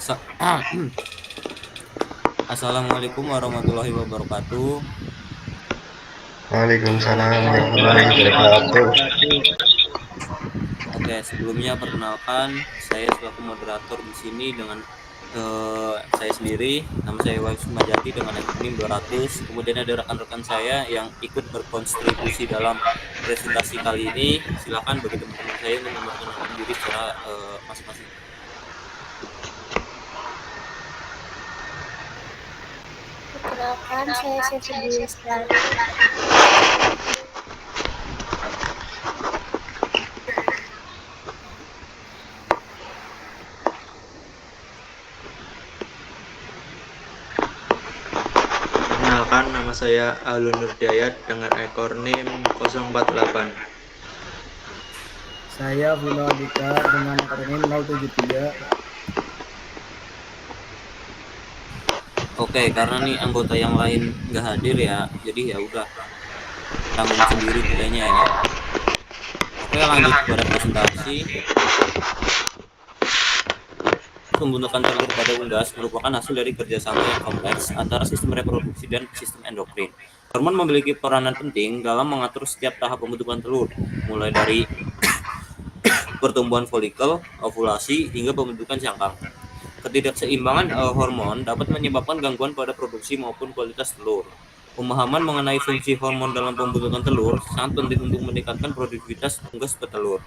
Asa- Assalamualaikum warahmatullahi wabarakatuh. Waalaikumsalam warahmatullahi wabarakatuh. Oke, sebelumnya perkenalkan saya selaku moderator di sini dengan saya sendiri, nama saya Wahyu Sumajati dengan akronim 200. Kemudian ada rekan-rekan saya yang ikut berkontribusi dalam presentasi kali ini. Silakan bagi teman-teman saya untuk memperkenalkan diri secara masing-masing. Perkenalkan, saya Syafi Dwi Lestari. Perkenalkan, nama saya Alun Nurdayat dengan akronim 048. Saya Vino Adika dengan akronim 073. Oke, karena nih anggota yang lain nggak hadir ya, jadi ya udah tanggung sendiri kayaknya ya. Oke, lanjut pada presentasi. Pembentukan telur pada unggas merupakan hasil dari kerjasama yang kompleks antara sistem reproduksi dan sistem endokrin. Hormon memiliki peranan penting dalam mengatur setiap tahap pembentukan telur, mulai dari pertumbuhan folikel, ovulasi, hingga pembentukan cangkang. Ketidakseimbangan hormon dapat menyebabkan gangguan pada produksi maupun kualitas telur. Pemahaman mengenai fungsi hormon dalam pembentukan telur sangat penting untuk meningkatkan produktivitas unggas petelur.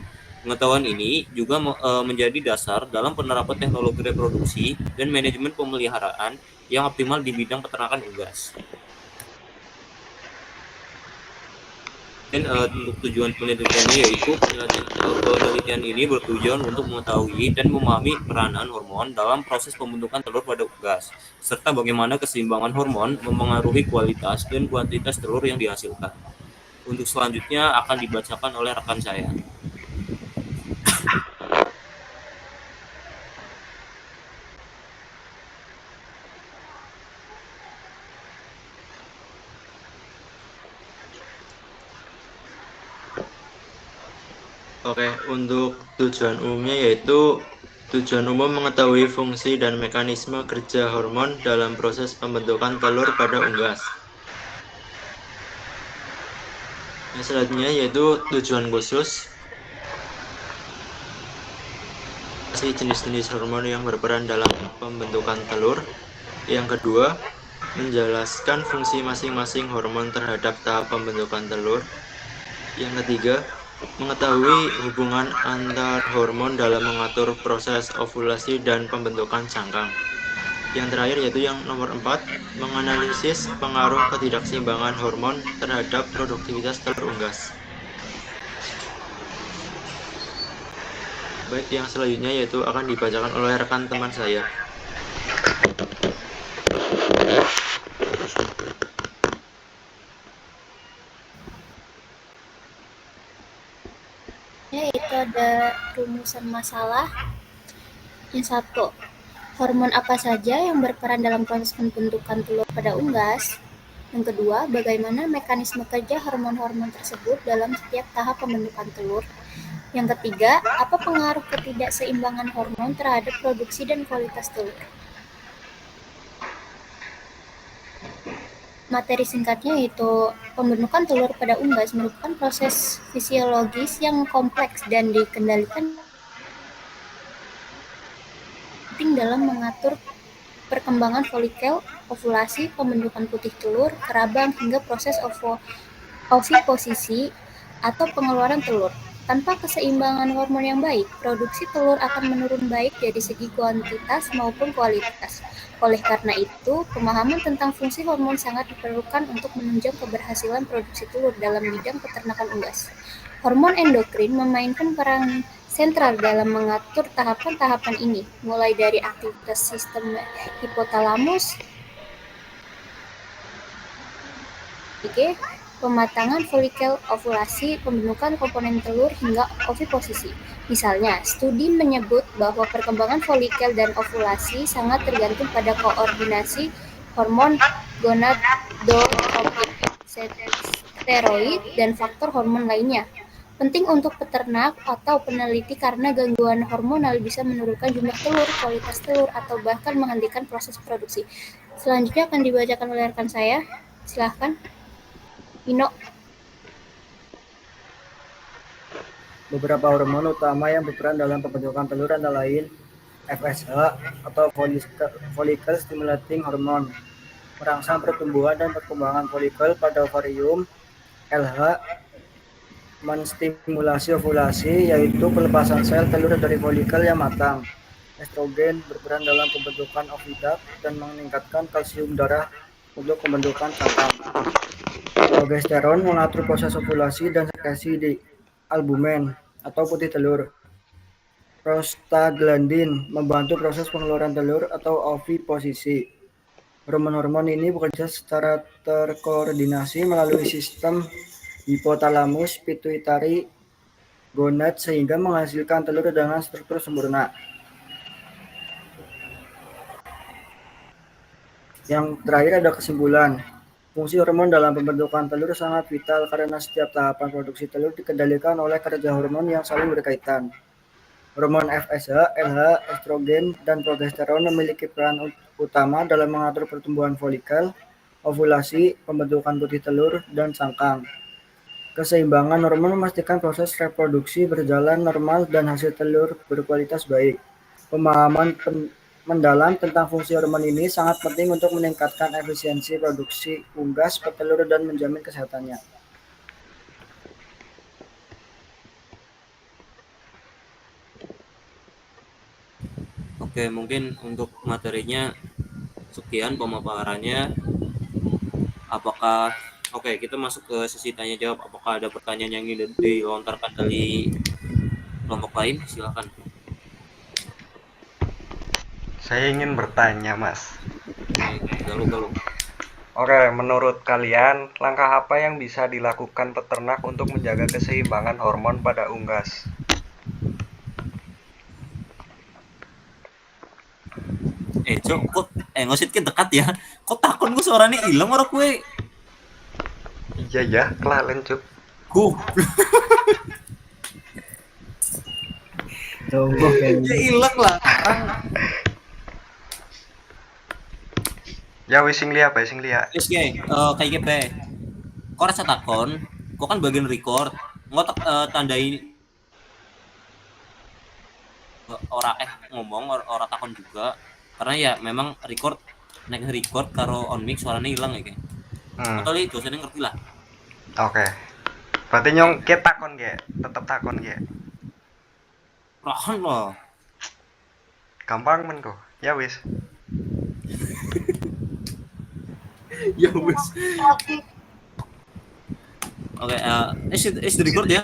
Pengetahuan ini juga menjadi dasar dalam penerapan teknologi reproduksi dan manajemen pemeliharaan yang optimal di bidang peternakan unggas. Dan untuk tujuan penelitiannya yaitu penelitian ini bertujuan untuk mengetahui dan memahami peranan hormon dalam proses pembentukan telur pada unggas, serta bagaimana keseimbangan hormon mempengaruhi kualitas dan kuantitas telur yang dihasilkan. Untuk selanjutnya akan dibacakan oleh rekan saya. Oke, untuk tujuan umumnya yaitu tujuan umum mengetahui fungsi dan mekanisme kerja hormon dalam proses pembentukan telur pada unggas. Yang selanjutnya yaitu tujuan khusus jenis-jenis hormon yang berperan dalam pembentukan telur. Yang kedua, menjelaskan fungsi masing-masing hormon terhadap tahap pembentukan telur. Yang ketiga, mengetahui hubungan antar hormon dalam mengatur proses ovulasi dan pembentukan cangkang. Yang terakhir yaitu yang nomor 4, menganalisis pengaruh ketidakseimbangan hormon terhadap produktivitas telur unggas. Baik, yang selanjutnya yaitu akan dibacakan oleh rekan teman saya. Yaitu ada rumusan masalah. Yang satu, hormon apa saja yang berperan dalam proses pembentukan telur pada unggas? Yang kedua, bagaimana mekanisme kerja hormon-hormon tersebut dalam setiap tahap pembentukan telur? Yang ketiga, apa pengaruh ketidakseimbangan hormon terhadap produksi dan kualitas telur? Materi singkatnya yaitu pembentukan telur pada unggas merupakan proses fisiologis yang kompleks dan dikendalikan penting dalam mengatur perkembangan folikel, ovulasi, pembentukan putih telur, kerabang, hingga proses oviposisi atau pengeluaran telur. Tanpa keseimbangan hormon yang baik, produksi telur akan menurun baik dari segi kuantitas maupun kualitas. Oleh karena itu, pemahaman tentang fungsi hormon sangat diperlukan untuk menunjang keberhasilan produksi telur dalam bidang peternakan unggas. Hormon endokrin memainkan peran sentral dalam mengatur tahapan-tahapan ini, mulai dari aktivitas sistem hipotalamus, pematangan folikel, ovulasi, pembentukan komponen telur, hingga oviposisi. Misalnya, studi menyebut bahwa perkembangan folikel dan ovulasi sangat tergantung pada koordinasi hormon gonadotropin, steroid, dan faktor hormon lainnya. Penting untuk peternak atau peneliti karena gangguan hormonal bisa menurunkan jumlah telur, kualitas telur, atau bahkan menghentikan proses produksi. Selanjutnya akan dibacakan oleh rekan saya. Silahkan, Ino. Beberapa hormon utama yang berperan dalam pembentukan telur antara lain FSH atau follicle stimulating hormone, merangsang pertumbuhan dan perkembangan folikel pada ovarium. LH menstimulasi ovulasi, yaitu pelepasan sel telur dari folikel yang matang. Estrogen berperan dalam pembentukan oviduct dan meningkatkan kalsium darah untuk pembentukan cangkang. Progesteron mengatur proses ovulasi dan sekresi di albumen atau putih telur. Prostaglandin membantu proses pengeluaran telur atau oviposisi. Hormon-hormon ini bekerja secara terkoordinasi melalui sistem hipotalamus pituitari gonad sehingga menghasilkan telur dengan struktur sempurna. Yang terakhir ada kesimpulan. Fungsi hormon dalam pembentukan telur sangat vital karena setiap tahapan produksi telur dikendalikan oleh kerja hormon yang saling berkaitan. Hormon FSH, LH, estrogen, dan progesteron memiliki peran utama dalam mengatur pertumbuhan folikel, ovulasi, pembentukan putih telur, dan cangkang. Keseimbangan hormon memastikan proses reproduksi berjalan normal dan hasil telur berkualitas baik. Pemahaman mendalam tentang fungsi hormon ini sangat penting untuk meningkatkan efisiensi produksi unggas petelur dan menjamin kesehatannya. Oke, mungkin untuk materinya sekian pemaparannya. Apakah Oke, kita masuk ke sesi tanya jawab. Apakah ada pertanyaan yang ingin dilontarkan dari kelompok lain? Silakan. Saya ingin bertanya, Mas. Galuh. Oke, menurut kalian, langkah apa yang bisa dilakukan peternak untuk menjaga keseimbangan hormon pada unggas? Cok, kok ngosit dekat ya? Kok takon gue suaranya ilang orang gue? Iya ya, kelalen cuk. Tunggu kayaknya. Ya ilang lah. Ya wis sing liya, sing liya. Wis kayak gitu. Kok rasa takon? Kok kan bagian record. Ngotak tandai ngomong ora takon juga. Karena ya memang record karo on mic suaranya hilang ya kayak. Atau itu dosennya ngerti lah. Oke. Berarti nyong ke takon ge, tetep takon ge. Rahan loh. Gampang men kok. Ya wis. Ya wis. Oke, is the record ya?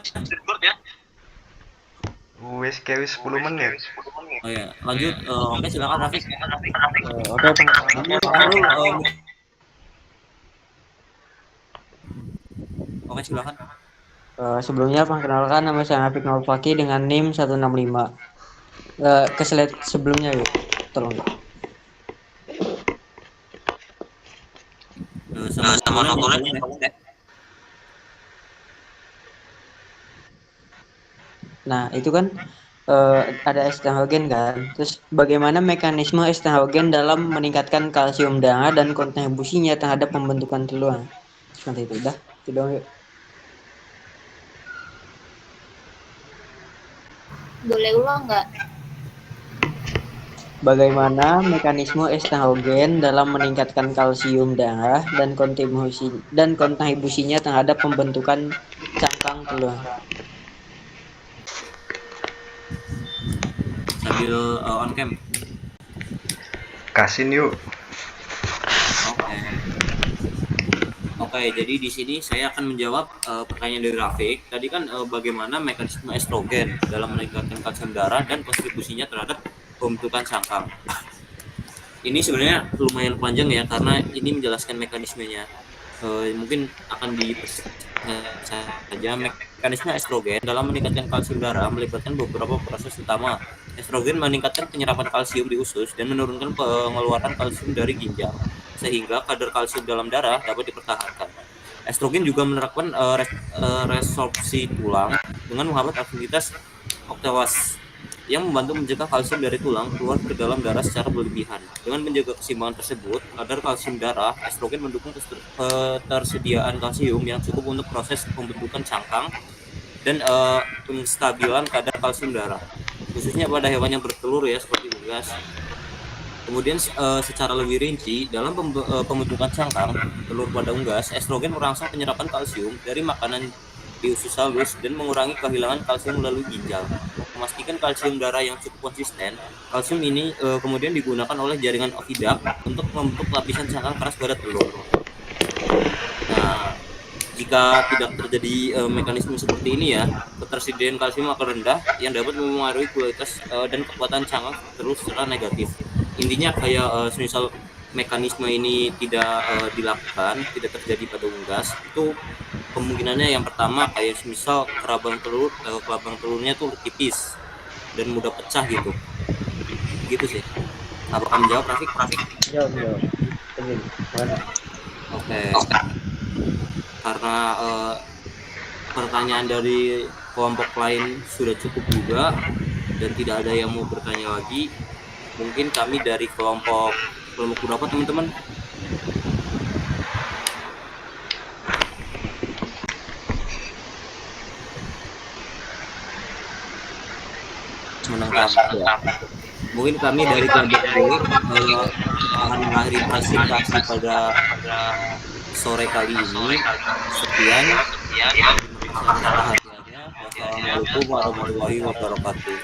Wis ke wis 10 menit. Oh ya, lanjut. Oke, silakan Rafiq. Oke, Oke, silakan. Sebelumnya perkenalkan nama saya Rafiq Nur Fakih dengan NIM 165. Ke slide sebelumnya yuk, tolong yuk. Sama notulen. Nah, itu kan ada estrogen kan. Terus bagaimana mekanisme estrogen dalam meningkatkan kalsium darah dan kontribusinya terhadap pembentukan telur? Seperti itu dah. Itu doang yuk. Boleh ulang nggak? Bagaimana mekanisme estrogen dalam meningkatkan kalsium darah dan kontribusinya terhadap pembentukan cangkang telur? Sambil on cam. Kasin yuk. Oke, jadi di sini saya akan menjawab pertanyaan dari Rafiq. Tadi kan bagaimana mekanisme estrogen dalam meningkatkan kalsium darah dan kontribusinya terhadap pembentukan cangkang. Ini sebenarnya lumayan panjang ya karena ini menjelaskan mekanismenya. Mungkin akan saja mekanisme estrogen dalam meningkatkan kalsium darah melibatkan beberapa proses utama. Estrogen meningkatkan penyerapan kalsium di usus dan menurunkan pengeluaran kalsium dari ginjal sehingga kadar kalsium dalam darah dapat dipertahankan. Estrogen juga menerapkan resorpsi tulang dengan menghambat aktivitas oktawas yang membantu mencegah kalsium dari tulang keluar ke dalam darah secara berlebihan. Dengan menjaga keseimbangan tersebut, kadar kalsium darah, estrogen mendukung ketersediaan kalsium yang cukup untuk proses pembentukan cangkang dan penstabilan kadar kalsium darah, khususnya pada hewan yang bertelur ya seperti unggas. Kemudian secara lebih rinci, dalam pembentukan cangkang telur pada unggas, estrogen merangsang penyerapan kalsium dari makanan di usus halus dan mengurangi kehilangan kalsium melalui ginjal. Memastikan kalsium darah yang cukup konsisten, kalsium ini kemudian digunakan oleh jaringan oviduct untuk membentuk lapisan cangkang keras pada telur. Nah, jika tidak terjadi mekanisme seperti ini ya, ketersediaan kalsium akan rendah yang dapat mempengaruhi kualitas dan kekuatan cangkang terus secara negatif. Intinya kayak semisal mekanisme ini tidak dilakukan, tidak terjadi pada unggas, itu kemungkinannya yang pertama kayak semisal kelabang telurnya tuh tipis dan mudah pecah gitu. Gitu sih. Apakah menjawab Rafiq? Jawab. Oke. Karena pertanyaan dari kelompok lain sudah cukup juga dan tidak ada yang mau bertanya lagi, mungkin kami dari kelompok berapa teman-teman? Menangkap ya. Mungkin kami dari kelompok B akan mengakhiri presentasi pada sore kali ini. Sekian. Wassalamualaikum warahmatullahi wabarakatuh.